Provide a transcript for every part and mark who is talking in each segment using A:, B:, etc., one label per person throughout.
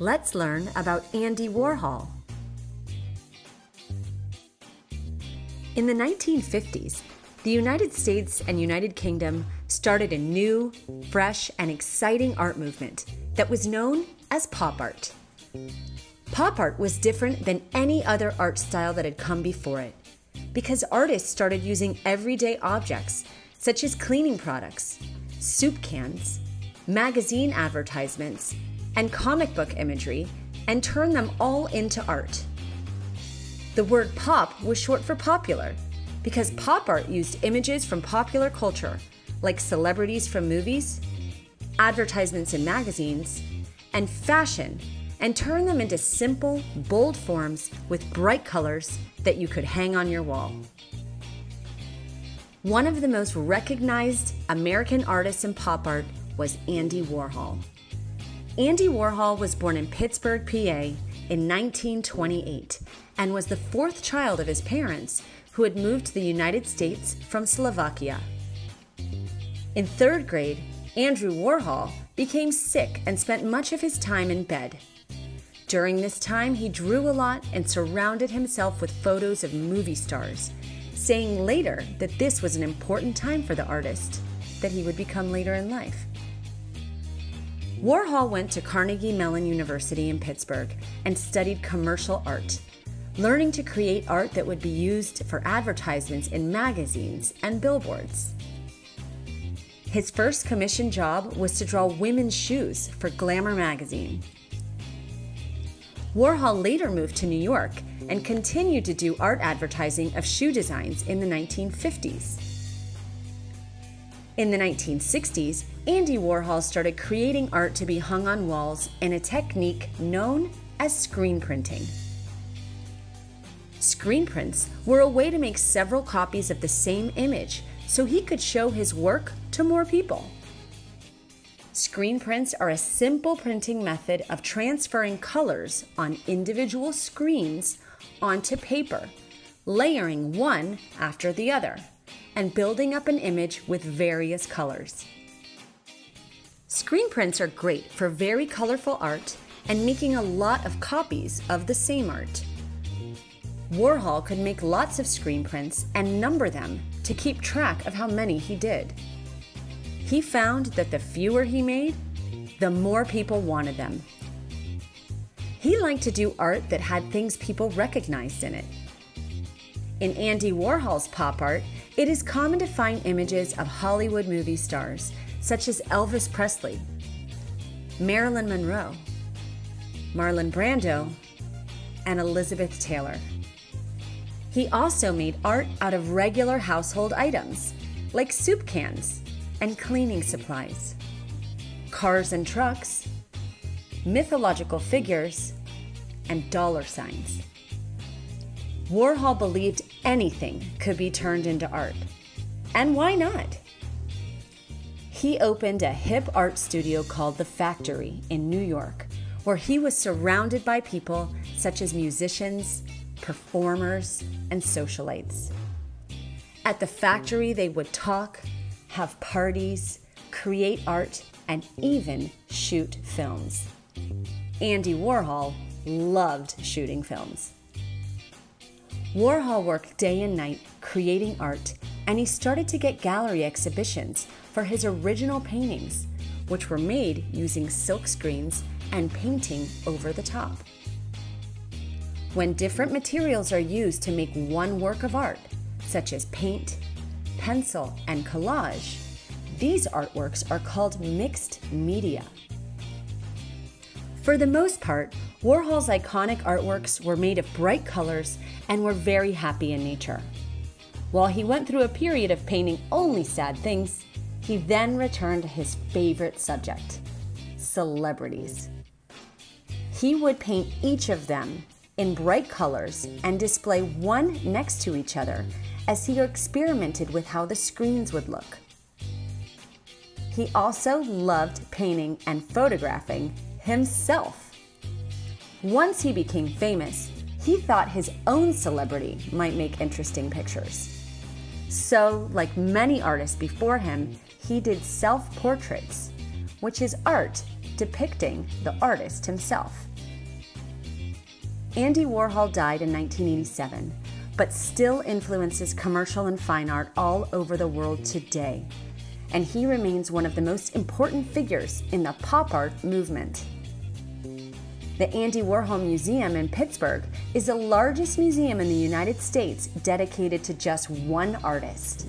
A: Let's learn about Andy Warhol. In the 1950s, the United States and United Kingdom started a new, fresh, and exciting art movement that was known as pop art. Pop art was different than any other art style that had come before it, because artists started using everyday objects such as cleaning products, soup cans, magazine advertisements, and comic book imagery and turned them all into art. The word pop was short for popular because pop art used images from popular culture like celebrities from movies, advertisements in magazines, and fashion and turned them into simple, bold forms with bright colors that you could hang on your wall. One of the most recognized American artists in pop art was Andy Warhol. Andy Warhol was born in Pittsburgh, PA in 1928 and was the fourth child of his parents who had moved to the United States from Slovakia. In third grade, Andrew Warhol became sick and spent much of his time in bed. During this time, he drew a lot and surrounded himself with photos of movie stars, saying later that this was an important time for the artist, that he would become later in life. Warhol went to Carnegie Mellon University in Pittsburgh and studied commercial art, learning to create art that would be used for advertisements in magazines and billboards. His first commissioned job was to draw women's shoes for Glamour magazine. Warhol later moved to New York and continued to do art advertising of shoe designs in the 1950s. In the 1960s, Andy Warhol started creating art to be hung on walls in a technique known as screen printing. Screen prints were a way to make several copies of the same image so he could show his work to more people. Screen prints are a simple printing method of transferring colors on individual screens onto paper, layering one after the other, and building up an image with various colors. Screen prints are great for very colorful art and making a lot of copies of the same art. Warhol could make lots of screen prints and number them to keep track of how many he did. He found that the fewer he made, the more people wanted them. He liked to do art that had things people recognized in it. In Andy Warhol's pop art, it is common to find images of Hollywood movie stars such as Elvis Presley, Marilyn Monroe, Marlon Brando, and Elizabeth Taylor. He also made art out of regular household items like soup cans and cleaning supplies, cars and trucks, mythological figures, and dollar signs. Warhol believed anything could be turned into art. And why not? He opened a hip art studio called The Factory in New York, where he was surrounded by people such as musicians, performers, and socialites. At The Factory, they would talk, have parties, create art, and even shoot films. Andy Warhol loved shooting films. Warhol worked day and night creating art, and he started to get gallery exhibitions for his original paintings, which were made using silk screens and painting over the top. When different materials are used to make one work of art, such as paint, pencil, and collage, these artworks are called mixed media. For the most part, Warhol's iconic artworks were made of bright colors and were very happy in nature. While he went through a period of painting only sad things, he then returned to his favorite subject, celebrities. He would paint each of them in bright colors and display one next to each other as he experimented with how the screens would look. He also loved painting and photographing himself. Once he became famous, he thought his own celebrity might make interesting pictures. So, like many artists before him, he did self-portraits, which is art depicting the artist himself. Andy Warhol died in 1987, but still influences commercial and fine art all over the world today, and he remains one of the most important figures in the pop art movement. The Andy Warhol Museum in Pittsburgh is the largest museum in the United States dedicated to just one artist.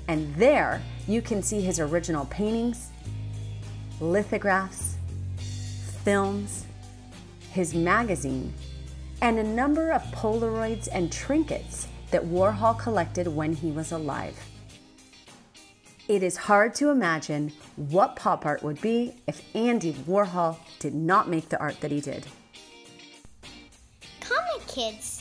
A: And there you can see his original paintings, lithographs, films, his magazine, and a number of Polaroids and trinkets that Warhol collected when he was alive. It is hard to imagine what pop art would be if Andy Warhol did not make the art that he did.
B: Comic kids.